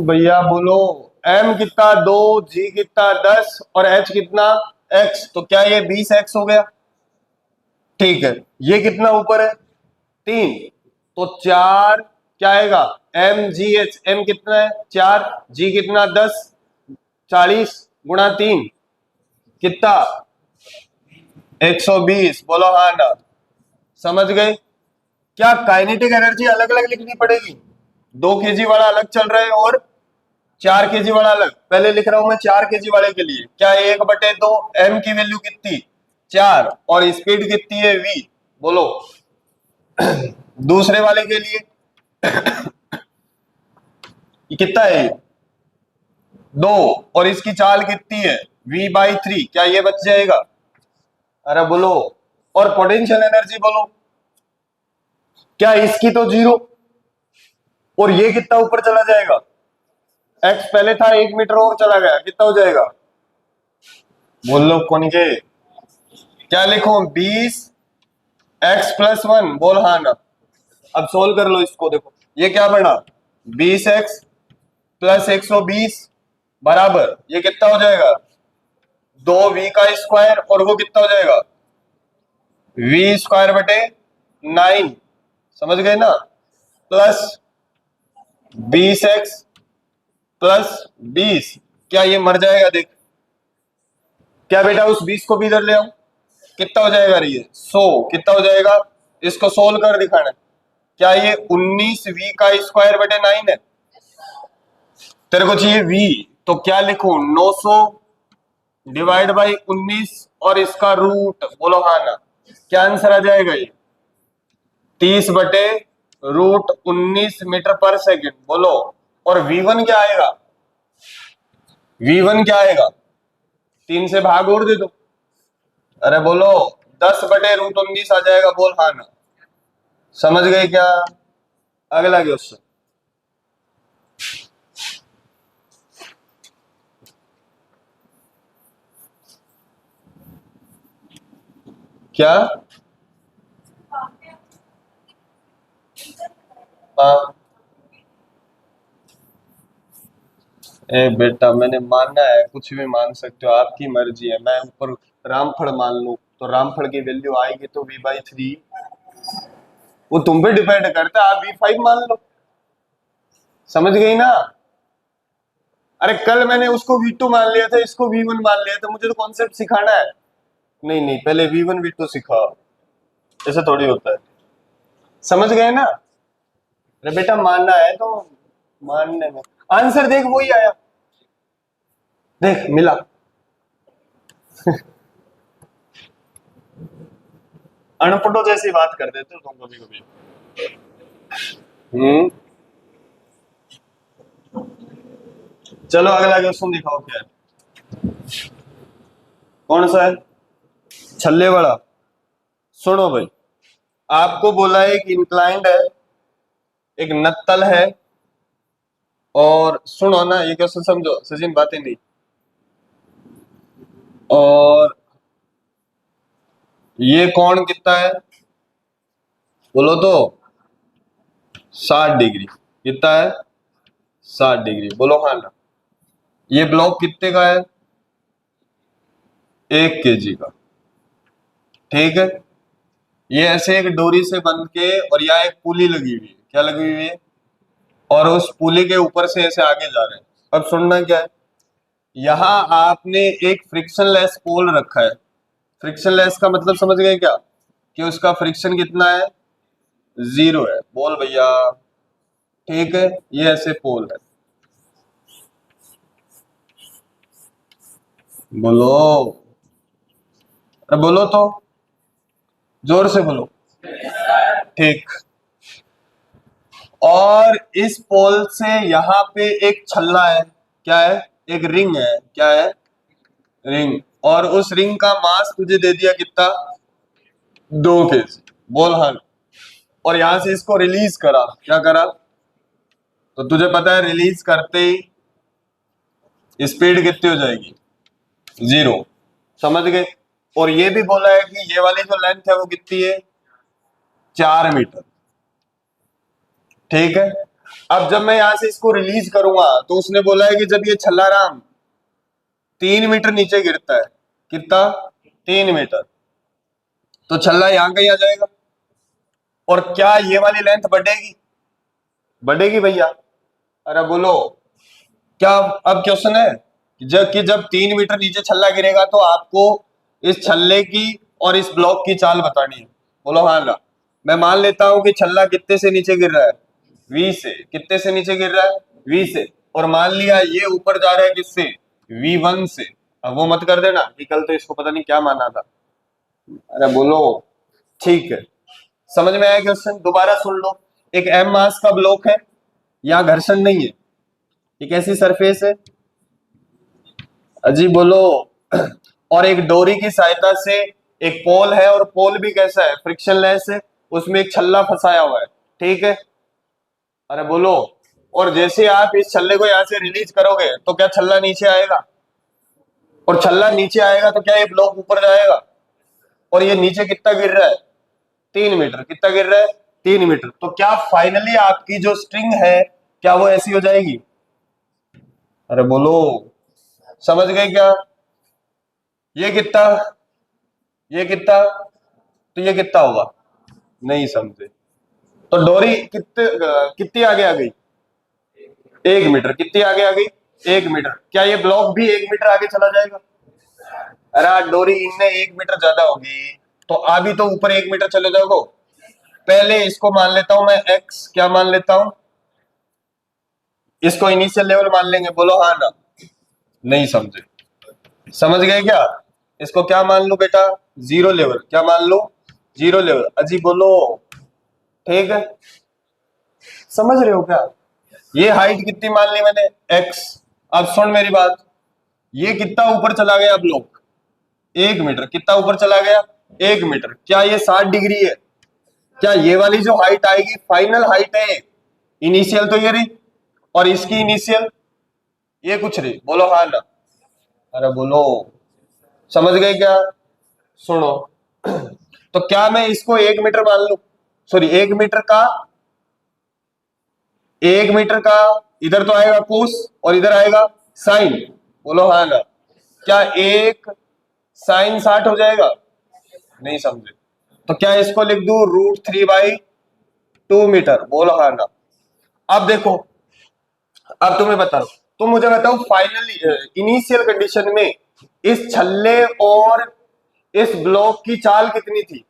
भैया बोलो, m कितना 2, g कितना 10 और h कितना x, तो क्या ये 20x हो गया, ठीक है, ये कितना ऊपर है 3, तो 4 क्या आएगा mgh, m कितना है 4, g कितना 10, 40 गुणा 3 कितना 120। बोलो हाँ ना। समझ गए? क्या काइनेटिक एनर्जी अलग अलग लिखनी पड़ेगी? 2 kg वाला अलग चल रहा है और 4 kg वाला अलग। पहले लिख रहा हूं मैं 4 kg वाले के लिए, क्या 1/2 m की वैल्यू कितनी 4 और स्पीड कितनी है v। बोलो दूसरे वाले के लिए ये कितना है 2 और इसकी चाल कितनी है v/3, क्या ये बच जाएगा? अरे बोलो। और पोटेंशियल एनर्जी बोलो, क्या इसकी तो 0 और ये कितना ऊपर चला जाएगा? x पहले था 1 मीटर और चला गया, कितना हो जाएगा? बोल लो कौन के? क्या लिखो 20 x + 1। बोल हाँ ना। अब सोल्व कर लो इसको। देखो ये क्या बना 20x + 120 बराबर ये कितना हो जाएगा 2v² और वो कितना हो जाएगा v²/9। समझ गए ना? प्लस 20x + 20, क्या ये मर जाएगा? देख क्या बेटा उस 20 को भी इधर ले आओ, कितना हो जाएगा ये 100, कितना हो जाएगा? इसको सोल्व कर दिखाना। क्या ये 19v²/9 है? तेरे को चाहिए v, तो क्या लिखूं 900 डिवाइड बाई 19 और इसका रूट। बोलो हाँ ना। क्या आंसर आ जाएगा? ये 30/√19 मीटर/सेकंड। बोलो। और v1 क्या आएगा? v1 क्या आएगा? 3 से भाग और दे दो। अरे बोलो 10/√19 आ जाएगा। बोल हाँ ना। समझ गए क्या? अगला क्वेश्चन। क्या? ए बेटा मैंने मानना है, कुछ भी मान सकते हो, आपकी मर्जी है। मैं ऊपर रामफल मान लूं तो रामफल की वैल्यू आएगी तो v/3, वो तुम पे डिपेंड करता है। आप v5 मान लो। समझ गई ना? अरे कल मैंने उसको v2 मान लिया था, इसको v1 मान लिया था, मुझे तो कॉन्सेप्ट सिखाना है। नहीं नहीं, पहले v1 v2 सिखाओ, ऐसा थोड़ी होता है। समझ गए ना? अरे बेटा मानना है तो मानने में। आंसर देख वही आया, देख मिला। अनपढ़ों जैसी बात कर देते हो तुम कभी कभी। चलो अगला क्वेश्चन दिखाओ क्या है। कौन सा है? छल्ले वाला। सुनो भाई, आपको बोला है कि इंक्लाइंड है, एक नत्तल है, और सुनो ना ये क्वेश्चन समझो, सचिन बातें नहीं। और ये कोण कितना है? बोलो तो 60 डिग्री। कितना है? 60 डिग्री। बोलो हाँ ना। ये ब्लॉक कितने का है? 1 kg का। ठीक है, ये ऐसे एक डोरी से बंध के, और यहाँ एक पुली लगी हुई है। क्या लगी हुई है? और उस पुली के ऊपर से ऐसे आगे जा रहे हैं। अब सुनना क्या है, यहां आपने एक फ्रिक्शनलेस पोल रखा है। फ्रिक्शनलेस का मतलब समझ गए क्या? कि उसका फ्रिक्शन कितना है 0 है। बोल भैया। ठीक है, ये ऐसे पोल है। बोलो। अरे बोलो तो, जोर से बोलो। ठीक। और इस पोल से यहां पे एक छल्ला है। क्या है? एक रिंग है। क्या है? रिंग। और उस रिंग का मास तुझे दे दिया कितना 2 kg। बोल हाँ। और यहां से इसको रिलीज करा। क्या करा? तो तुझे पता है रिलीज करते ही स्पीड कितनी हो जाएगी 0। समझ गए? और ये भी बोला है कि ये वाली जो लेंथ है वो कितनी है 4 मीटर। ठीक है, अब जब मैं यहां से इसको रिलीज करूंगा तो उसने बोला है कि जब ये छल्लाराम 3 मीटर नीचे गिरता है, कितना 3 मीटर, तो छल्ला यहां कहीं आ जाएगा। और क्या ये वाली लेंथ बढ़ेगी? बढ़ेगी भैया। अरे बोलो क्या? अब क्वेश्चन है जब 3 मीटर नीचे छल्ला गिरेगा तो आपको इस छल्ले की और इस ब्लॉक की चाल बतानी है। बोलो हाँ ना। मैं मान लेता हूं कि छल्ला कितने से नीचे गिर रहा है? V से। कितने से नीचे गिर रहा है? V से। और मान लिया ये ऊपर जा रहा है किससे? V1 से। अब वो मत कर देना कि कल तो इसको पता नहीं क्या माना था। अरे बोलो ठीक है। समझ में आया क्वेश्चन? दोबारा सुन लो। एक M मास का ब्लॉक है, यहाँ घर्षण नहीं है, एक ऐसी सरफेस है। अजी बोलो। और एक डोरी की सहायता से एक पोल है, और पोल भी कैसा है? फ्रिक्शनलेस है, उसमें एक छल्ला फंसाया हुआ है। ठीक है। अरे बोलो। और जैसे आप इस छल्ले को यहां से रिलीज करोगे तो क्या छल्ला नीचे आएगा? और छल्ला नीचे आएगा तो क्या ये ब्लॉक ऊपर जाएगा? और ये नीचे कितना गिर रहा है? 3 मीटर। कितना गिर रहा है? 3 मीटर। तो क्या फाइनली आपकी जो स्ट्रिंग है क्या वो ऐसी हो जाएगी? अरे बोलो समझ गए क्या? ये कितना, ये कितना, तो ये कितना होगा? नहीं समझे। तो डोरी कितने कितनी आगे आ गई? 1 मीटर। कितनी आगे आ गई? 1 मीटर। क्या ये ब्लॉक भी 1 मीटर आगे चला जाएगा? अरे डोरी इनने 1 मीटर ज्यादा होगी तो अभी तो ऊपर 1 मीटर चले जाओगे। पहले इसको मान लेता हूं मैं एक्स। क्या मान लेता हूं? इसको इनिशियल लेवल मान लेंगे। बोलो हाँ ना। नहीं समझे। समझ गए क्या? इसको क्या मान लो बेटा? Zero level. क्या मान लो? Zero level. अजी बोलो ठीक है। समझ रहे हो क्या? ये हाइट कितनी मान ली मैंने? एक्स। अब सुन मेरी बात, ये कितना ऊपर चला गया ब्लॉक? 1 मीटर। कितना ऊपर चला गया? 1 मीटर। क्या ये 60 डिग्री है? क्या ये वाली जो हाइट आएगी फाइनल हाइट है? इनिशियल तो ये रही, और इसकी इनिशियल ये कुछ रही। बोलो हाँ ना। अरे बोलो समझ गए क्या? सुनो। तो क्या मैं इसको 1 मीटर मान लू? सॉरी 1 मीटर का, 1 मीटर का इधर तो आएगा कोस और इधर आएगा साइन। बोलो हाँ ना। क्या एक साइन 60 हो जाएगा? नहीं समझे। तो क्या इसको लिख दू √3/2 मीटर? बोलो हाँ ना। अब देखो, अब तुम्हें बताओ, तुम मुझे बताओ फाइनली इनिशियल कंडीशन में इस छल्ले और इस ब्लॉक की चाल कितनी थी?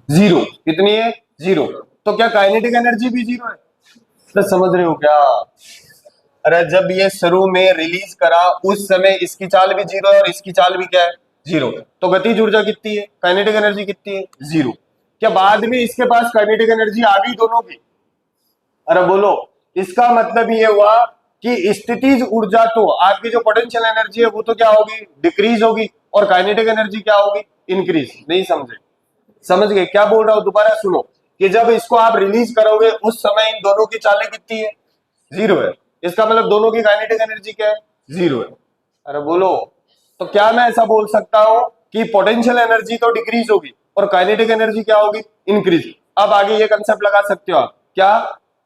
जीरो। कितनी है? जीरो। तो क्या काइनेटिक एनर्जी भी जीरो है? तो समझ रहे हो क्या? अरे जब ये शुरू में रिलीज करा उस समय इसकी चाल भी जीरो है और इसकी चाल भी क्या है? जीरो। तो गतिज ऊर्जा कितनी है? काइनेटिक एनर्जी कितनी है? जीरो। क्या बाद में इसके पास काइनेटिक एनर्जी आ गई दोनों की? अरे बोलो। इसका मतलब ये हुआ कि स्थितिज ऊर्जा तो आपकी जो पोटेंशियल एनर्जी है वो तो क्या होगी? डिक्रीज होगी। और काइनेटिक एनर्जी क्या होगी? इंक्रीज। नहीं समझे? समझ गए क्या बोल रहा हूं? दोबारा सुनो कि जब इसको आप रिलीज करोगे उस समय इन दोनों की चालें कितनी है? जीरो है। इसका मतलब दोनों की काइनेटिक एनर्जी क्या है? जीरो है। अरे बोलो। तो क्या मैं ऐसा बोल सकता हूं कि पोटेंशियल एनर्जी तो डिक्रीज होगी और काइनेटिक एनर्जी क्या होगी? इंक्रीज। अब आगे ये कंसेप्ट लगा सकते हो आप क्या,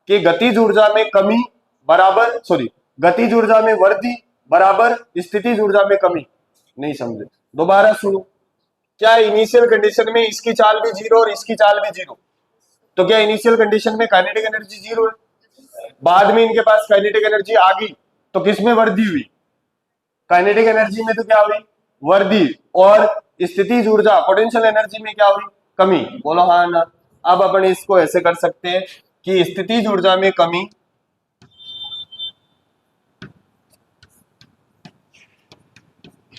कि गतिज ऊर्जा में कमी बराबर, सॉरी, गतिज ऊर्जा में वृद्धि बराबर स्थितिज ऊर्जा में कमी। नहीं समझे? दोबारा सुनो। क्या इनिशियल कंडीशन में इसकी चाल भी जीरो और इसकी चाल भी जीरो? तो क्या इनिशियल कंडीशन में काइनेटिक एनर्जी जीरो है? बाद में इनके पास काइनेटिक एनर्जी आ गई तो किसमें वृद्धि हुई? काइनेटिक एनर्जी में तो क्या हुई? वृद्धि। और स्थितिज ऊर्जा पोटेंशियल एनर्जी में क्या हुई? कमी। बोलो हाँ ना। अब अपन इसको ऐसे कर सकते हैं कि स्थितिज ऊर्जा में कमी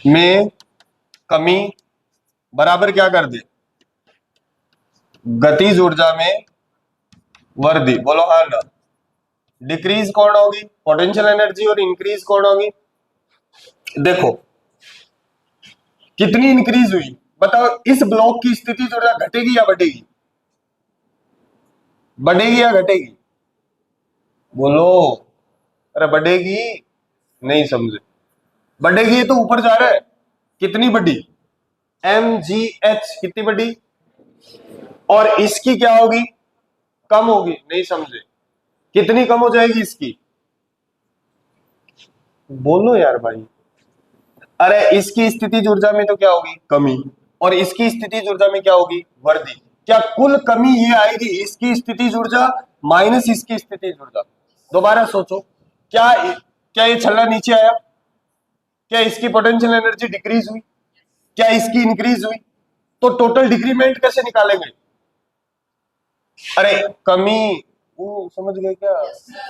में कमी बराबर क्या कर दे? गतिज ऊर्जा में वृद्धि। बोलो हाँ ना। डिक्रीज कौन होगी? Potential energy. और इंक्रीज कौन होगी? देखो कितनी इंक्रीज हुई बताओ। इस ब्लॉक की स्थितिज ऊर्जा घटेगी या बढ़ेगी? बढ़ेगी या घटेगी? बोलो। अरे बढ़ेगी। नहीं समझे। बढ़ेगी तो ऊपर जा रहा है। कितनी बढ़ी? mgh। कितनी बढ़ी? और इसकी क्या होगी? कम होगी। नहीं समझे। कितनी कम हो जाएगी इसकी? बोलो यार भाई। अरे इसकी स्थितिज ऊर्जा में तो क्या होगी? कमी। और इसकी स्थितिज ऊर्जा में क्या होगी, वर्दी। क्या कुल कमी ये आएगी इसकी स्थितिज ऊर्जा माइनस इसकी स्थितिज ऊर्जा। दोबारा सोचो, क्या क्या ये छल्ला नीचे आया, क्या इसकी पोटेंशियल एनर्जी डिक्रीज हुई, क्या इसकी इंक्रीज हुई, तो टोटल डिक्रीमेंट कैसे निकालेंगे। अरे कमी, वो समझ गए क्या,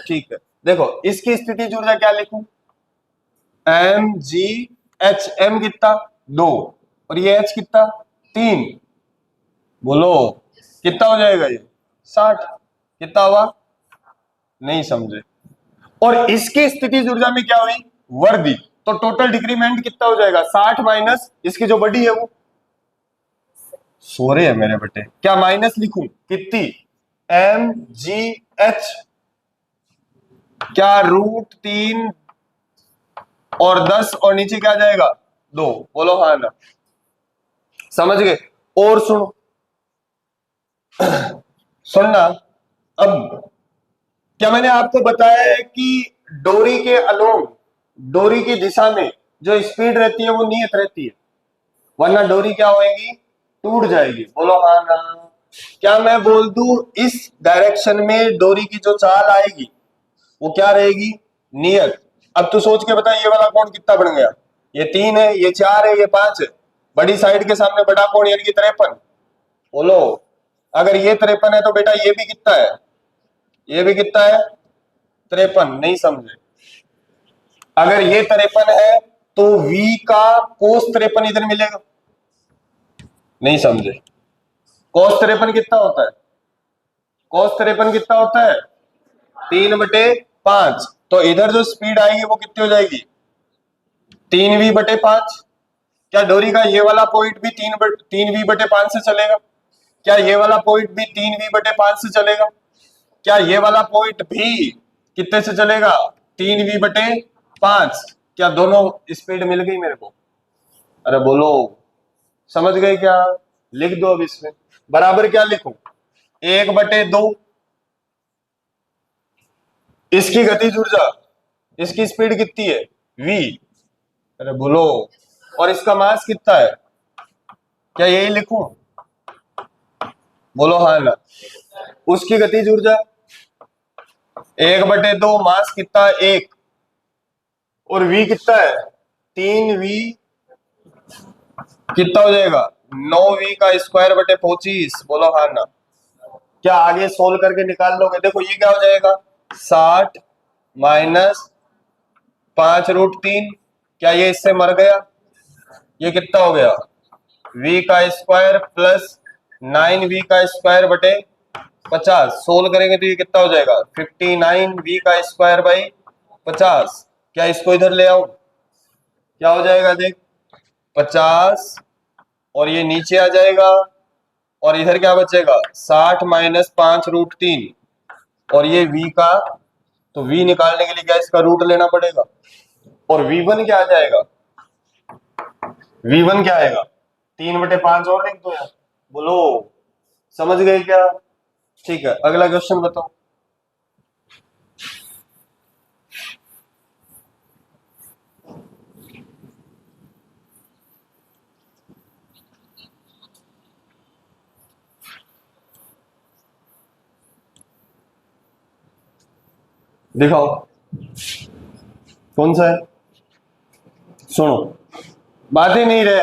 ठीक है। देखो इसकी स्थितिज ऊर्जा क्या लिखूं, एम जी एच, एम कितना 2 और ये एच कितना 3, बोलो कितना हो जाएगा ये 60, कितना हुआ, नहीं समझे। और इसकी स्थितिज ऊर्जा में क्या हुई, वर्दी, तो टोटल डिक्रीमेंट कितना हो जाएगा 60 माइनस इसकी जो बड़ी है वो, सो रहे हैं मेरे बेटे, क्या माइनस लिखूं कितनी, एम जी एच, क्या √3 और 10 और नीचे क्या जाएगा 2, बोलो हाँ ना, समझ गए। और सुनो सुनना, अब क्या मैंने आपको बताया है कि डोरी के अलोंग, डोरी की दिशा में जो स्पीड रहती है वो नियत रहती है, वरना डोरी क्या होगी, टूट जाएगी, बोलो हाँ ना। क्या मैं बोल दूं इस डायरेक्शन में डोरी की जो चाल आएगी वो क्या रहेगी, नियत। अब तू सोच के बता ये वाला कोण कितना बन गया, ये 3 है, ये 4 है, ये 5 है, बड़ी साइड के सामने बड़ा कोण यानी कि 53, बोलो अगर ये 53 है तो बेटा ये भी कितना है, ये भी कितना है 53, नहीं समझे। अगर ये 53 है तो v का कोस 53 इधर मिलेगा, नहीं समझे। कोस 53 कितना होता है, कोस 53 कितना होता है 3/5, तो इधर जो स्पीड आएगी वो कितनी हो जाएगी 3v/5। क्या डोरी का ये वाला पॉइंट भी 3v/5 से चलेगा, क्या ये वाला पॉइंट भी 3v/5 से चलेगा, क्या ये वाला पॉइंट भी कितने से चलेगा 3v/5, क्या दोनों स्पीड मिल गई मेरे को, अरे बोलो समझ गए क्या, लिख दो अब इसमें बराबर क्या लिखूं 1/2, इसकी गतिज ऊर्जा, इसकी स्पीड कितनी है v, अरे बोलो, और इसका मास कितना है, क्या यही लिखूं, बोलो हाँ ना। उसकी गतिज ऊर्जा 1/2, मास कितना 1, और v कितना है 3v, कितना हो जाएगा 9v का स्क्वायर बटे 25, बोलो हाँ ना। क्या आगे सोल्व करके निकाल लोगे, देखो ये क्या हो जाएगा 60 माइनस 5√3, क्या ये इससे मर गया, ये कितना हो गया v का स्क्वायर प्लस 9v का स्क्वायर बटे 50, सोल्व करेंगे तो ये कितना हो जाएगा 59v का स्क्वायर बाई 50। क्या इसको इधर ले आओ, क्या हो जाएगा देख 50, और ये नीचे आ जाएगा, और इधर क्या बचेगा 60 माइनस 5√3, और ये v का, तो v निकालने के लिए क्या इसका रूट लेना पड़ेगा, और v1 क्या आ जाएगा, v1 क्या आएगा 3/5 और लिख दो यार, बोलो समझ गए क्या, ठीक है। अगला क्वेश्चन बताओ, दिखाओ कौन सा है, सुनो बात ही नहीं रहे,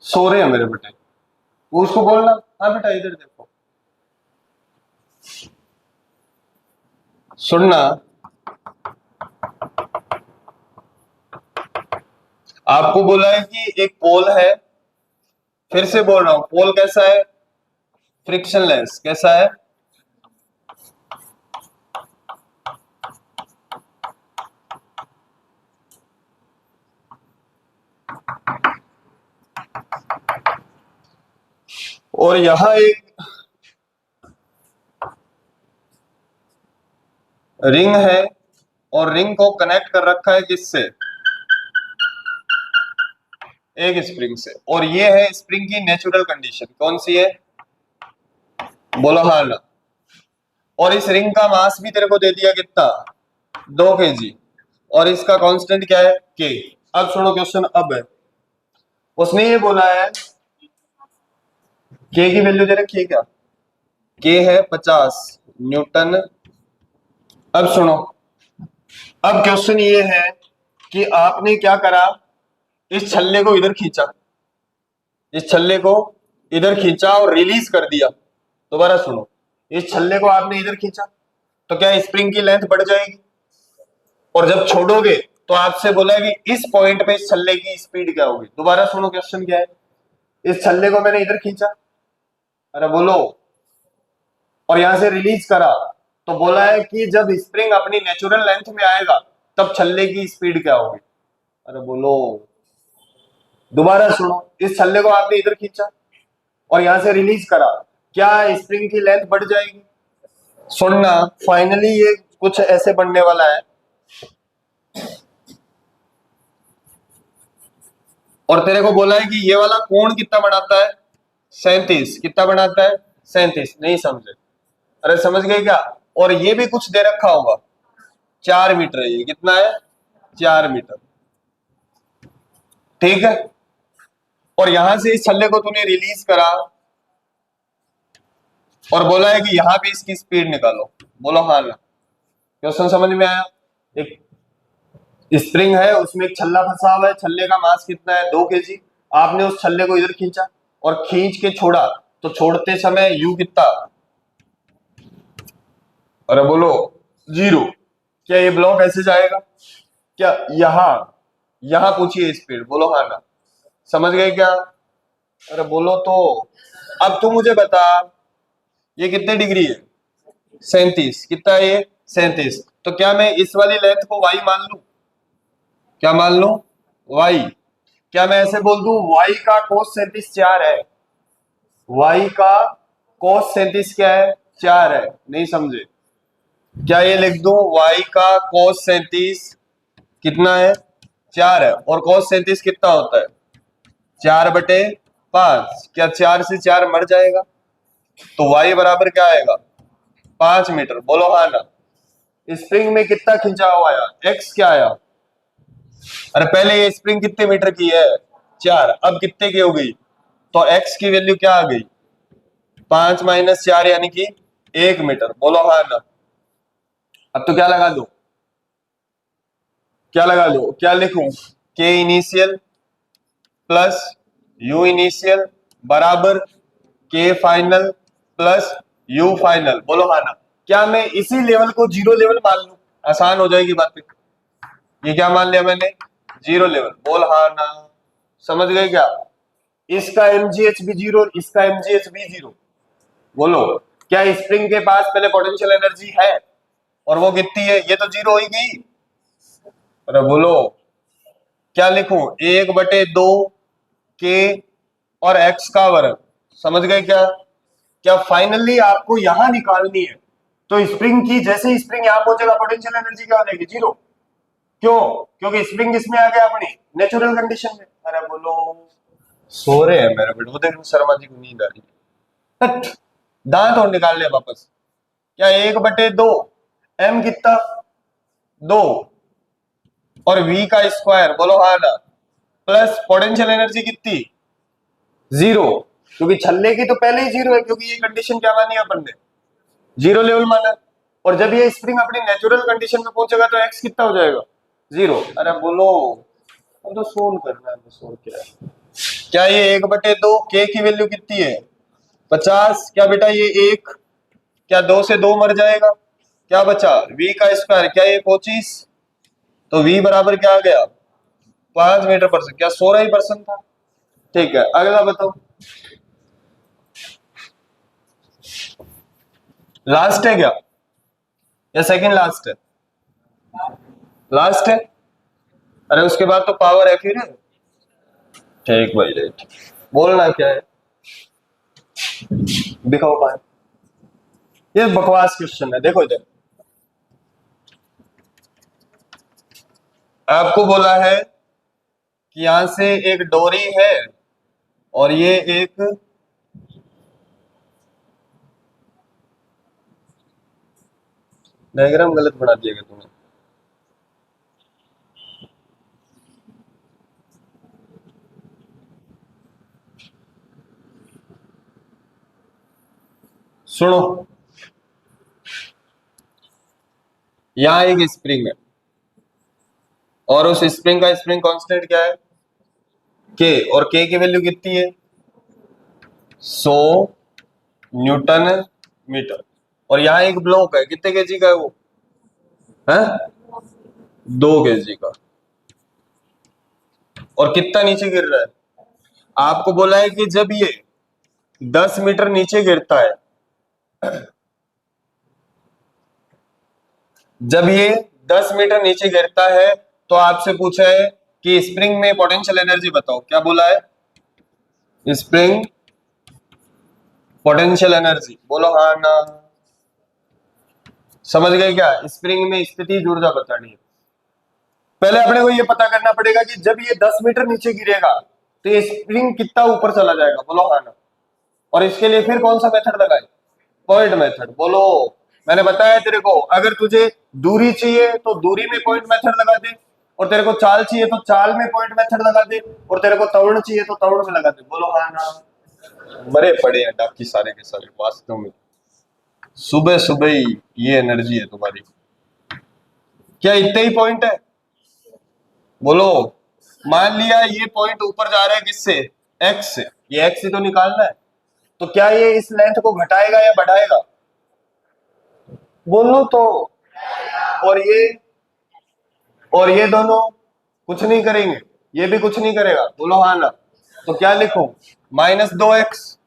सो रहे हैं मेरे बेटे, वो उसको बोलना हाँ बेटा इधर देखो, सुनना, आपको बोला है कि एक पोल है, फिर से बोल रहा हूं पोल कैसा है, फ्रिक्शनलेस, कैसा है, और यहां एक रिंग है, और रिंग को कनेक्ट कर रखा है किससे, एक स्प्रिंग से, और ये है स्प्रिंग की नेचुरल कंडीशन, कौन सी है, बोलो हाँ ना। और इस रिंग का मास भी तेरे को दे दिया कितना 2 kg, और इसका कांस्टेंट क्या है k। अब सुनो क्वेश्चन अब है, उसने ये बोला है के की वैल्यू दे रखी है क्या, के है 50 न्यूटन। अब सुनो, अब क्वेश्चन ये है कि आपने क्या करा, इस छल्ले को इधर खींचा, इस छल्ले को इधर खींचा और रिलीज कर दिया। दोबारा सुनो, इस छल्ले को आपने इधर खींचा तो क्या स्प्रिंग की लेंथ बढ़ जाएगी, और जब छोड़ोगे तो आपसे बोला है कि इस पॉइंट पे इस छल्ले की स्पीड क्या होगी। दोबारा सुनो क्वेश्चन क्या है, इस छल्ले को मैंने इधर खींचा, अरे बोलो, और यहां से रिलीज करा, तो बोला है कि जब स्प्रिंग अपनी नेचुरल लेंथ में आएगा तब छल्ले की स्पीड क्या होगी। अरे बोलो, दोबारा सुनो, इस छल्ले को आपने इधर खींचा और यहां से रिलीज करा, क्या स्प्रिंग की लेंथ बढ़ जाएगी। सुनना, फाइनली ये कुछ ऐसे बनने वाला है, और तेरे को बोला है कि ये वाला कोण कितना बनाता है, 37। कितना बनाता है, 37। नहीं समझे, अरे समझ गए क्या। और ये भी कुछ दे रखा होगा, 4 मीटर है, ये कितना है, 4 मीटर, ठीक है। और यहां से इस छल्ले को तूने रिलीज करा और बोला है कि यहां पे इसकी स्पीड निकालो। बोलो हाँ ना, क्वेश्चन समझ में आया। एक स्प्रिंग है, उसमें एक छल्ला फंसा हुआ है, छल्ले का मास कितना है, 2 kg। आपने उस छल्ले को इधर खींचा और खींच के छोड़ा, तो छोड़ते समय यू कितना, अरे बोलो 0। क्या ये ब्लॉक ऐसे जाएगा, क्या यहां, यहां पूछिए स्पीड, बोलो हाँ ना, समझ गए क्या। अरे बोलो तो, अब तू मुझे बता, ये कितने डिग्री है, 37। कितना है ये, 37। तो क्या मैं इस वाली लेंथ को y मान लू, क्या मान लू, y। क्या मैं ऐसे बोल दूं y का cos 37 4 है, y का cos 37 क्या है, 4 है। नहीं समझे, क्या ये लिख दूं y का cos 37 कितना है, 4 है, और cos 37 कितना होता है, 4/5। क्या 4 से 4 मर जाएगा, तो y बराबर क्या आएगा, 5 मीटर। बोलो हाँ ना। स्प्रिंग में कितना खिंचाव आया, x क्या आया, अरे पहले ये स्प्रिंग कितने मीटर की है, 4, अब कितने की हो गई, तो x की वैल्यू क्या आ गई, 5 - 4 यानी कि 1 मीटर। बोलो हाँ ना। अब तो क्या लगा दो, क्या लगा दो, क्या लिखूं, k initial plus u initial बराबर k final plus u final. बोलो हाँ ना। क्या मैं इसी लेवल को 0 लेवल मान लूं, आसान हो जाएगी बात। ये क्या मान लिया मैंने, 0 लेवल। बोल हाँ ना, समझ गए क्या। इसका mgh भी 0, इसका mgh भी 0। बोलो, क्या स्प्रिंग के पास पहले पोटेंशियल एनर्जी है और वो कितनी है, ये तो 0 ही गई। अरे बोलो, क्या लिखूं, 1/2 के और x का वर्ग। समझ गए क्या। क्या फाइनली आपको यहां निकालनी है, तो स्प्रिंग की जैसे ही स्प्रिंग यहां पहुंचेगा पोटेंशियल एनर्जी क्या हो जाएगी, 0। क्यों, क्योंकि स्प्रिंग किसमें आ गया, अपनी नेचुरल कंडीशन में। अरे बोलो, सो रहे हैं मेरे बेटे, वो देख शर्मा जी को नींद आ रही है। हट, दांत और निकाल लिया वापस। क्या 1/2 m कितना, 2, और v का स्क्वायर। बोलो हाँ ना, प्लस पोटेंशियल एनर्जी कितनी, 0, क्योंकि छल्ले की तो पहले ही 0 है, क्योंकि ये कंडीशन क्या मानी अपन ने, 0 लेवल माना। और जब ये स्प्रिंग अपनी नेचुरल कंडीशन में पहुंचेगा तो x कितना हो जाएगा, 0। अरे बोलो, अब तो सोल्व करना है, तो सोल्व क्या है। क्या ये 1/2 के की वैल्यू कितनी है, 50। क्या बेटा ये 1, क्या 2 से 2 मर जाएगा, क्या बचा, v का स्क्वायर। क्या ये 25, तो v बराबर क्या आ गया, 5 मीटर/सेकंड। क्या 16% था, ठीक है। अगला बताओ, लास्ट है क्या, या सेकंड लास्ट है, लास्ट है। अरे उसके बाद तो पावर है फिर, ठीक भाई राइट। बोलना क्या है, दिखाओ पाए। ये बकवास क्वेश्चन है, देखो इधर, आपको बोला है कि यहां से एक डोरी है और ये एक, डायग्राम गलत बना दिया तुमने। सुनो, यहां एक स्प्रिंग है और उस स्प्रिंग का स्प्रिंग कांस्टेंट क्या है, के, और के की वैल्यू कितनी है 100 न्यूटन मीटर। और यहाँ एक ब्लॉक है, कितने केजी का है वो, है 2 केजी का, और कितना नीचे गिर रहा है, आपको बोला है कि जब ये 10 मीटर नीचे गिरता है, जब ये 10 मीटर नीचे गिरता है तो आपसे पूछा है कि स्प्रिंग में पोटेंशियल एनर्जी बताओ, क्या बोला है स्प्रिंग पोटेंशियल एनर्जी, बोलो हाँ ना, समझ गए क्या, स्प्रिंग में स्थिति ऊर्जा बतानी है। पहले अपने को ये पता करना पड़ेगा कि जब ये 10 मीटर नीचे गिरेगा तो ये स्प्रिंग कितना ऊपर चला जाएगा, बोलो हाँ ना, और इसके लिए फिर कौन सा मेथड लगाए, पॉइंट मेथड। बोलो, मैंने बताया तेरे को, अगर तुझे दूरी चाहिए तो दूरी में पॉइंट मेथड लगा दे, और तेरे को चाल चाहिए तो चाल में पॉइंट मेथड लगा दे, और तेरे को तवण चाहिए तो तवण में लगा दे, बोलो हाँ ना। मरे पड़े हैं डाकी सारे के सारे, वास्तव में सुबह सुबह ही ये एनर्जी है तुम्हारी। क्या इतने ही पॉइंट है, बोलो। मान लिया ये पॉइंट ऊपर जा रहा है किससे, एक्स से, ये एक्स से तो निकालना है, तो क्या ये इस लेंथ को घटाएगा या बढ़ाएगा, बोलो तो। और ये दोनों कुछ नहीं करेंगे, ये भी कुछ नहीं करेगा, बोलो हाँ ना, तो क्या लिखूं -2x,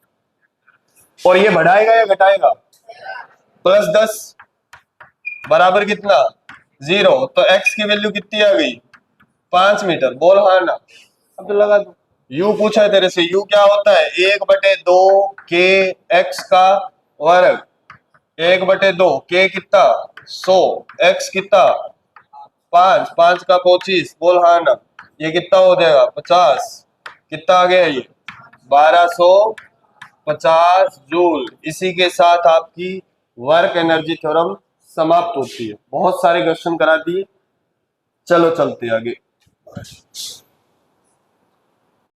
और ये बढ़ाएगा या घटाएगा, +10 बराबर कितना 0, तो x की वैल्यू कितनी आ गई 5 मीटर, बोल हाँ ना। अब तो लगा दो, u पूछा है तेरे से, u क्या होता है 1/2 के x का वर्ग, 1/2 के कितना 100, x कितना 5, 5 का 25, बोल हाँ ना, ये कितना हो जाएगा 50, कितना आ गया ये 1250 जूल। इसी के साथ आपकी वर्क एनर्जी थ्योरम समाप्त होती है। बहुत सारे क्वेश्चन करा दिए, चलो चलते आगे।